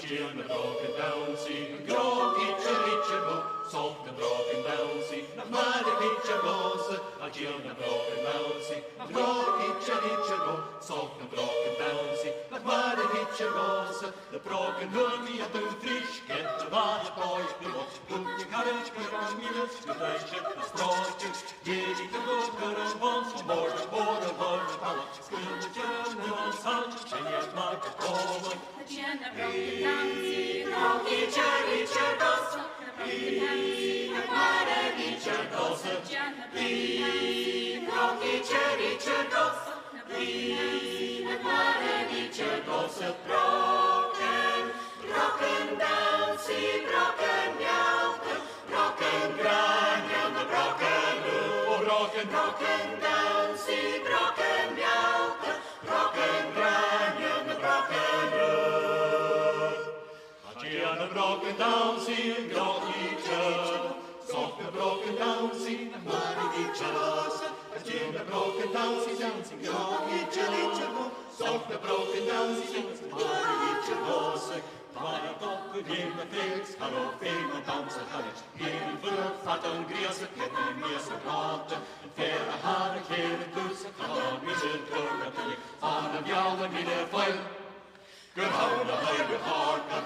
Jim the Brògan Dannsaidh, Grog Itcher go, soft the Brògan Dannsaidh, na Mari Itcher goes, a Jim the Brògan Dannsaidh, Grog Itcher go, soft the Brògan Dannsaidh, na Mari Itcher goes, the Brògan Hurley at the fish, get the body boys below, put your courage, put on minutes, to the ship, the strong, Yeti the Booker and once more, the border, the power, school the journey on sun, and yet my performance. Jenna Brògan Dannsaidh, Grog Itcher goes, Mara Itcher goes, Jenna Grog Itcher goes, Mara Itcher goes, Brògan Dannsaidh, Brògan Yalta, Brògan Granion, the Brògan Brògan Dannsaidh, Brògan Yalta, Brògan Granion, the Brògan Gianna Brògan Dannsaidh, Grog Itcher, soft the Brògan Dannsaidh, and Mari Itcher goes, Gianna Brògan Dannsaidh, Grog Itcher go, soft the Brògan Dannsaidh, and Mari Itcher goes. Mari Bocca, Jim the Fix, Hallo Fame and Dannsaidh College, Jim Bùrach Fat and Grias, Kettin Mies and Rata, and Fair a Hara, Kere Boots, and Colon, Wizard, Kurgatili, on of Yaw and Mille Foil. Good hound, a high with Harka.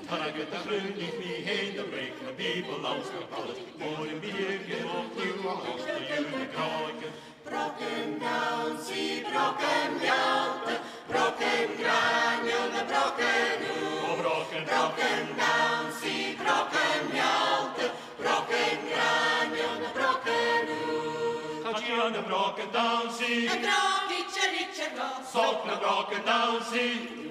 Target the fruit, leave me heen, the break the people out the college. More in beer, get off you, host the unicorn. Brògan Dannsaidh, Brògan Yalta, Brògan Granion, the Brògan Brògan Dannsaidh, Brògan Yalta, Brògan Granion, the Brògan Gianna Brògan Dannsaidh, Grog Itcher goes, soft the Brògan Dannsaidh.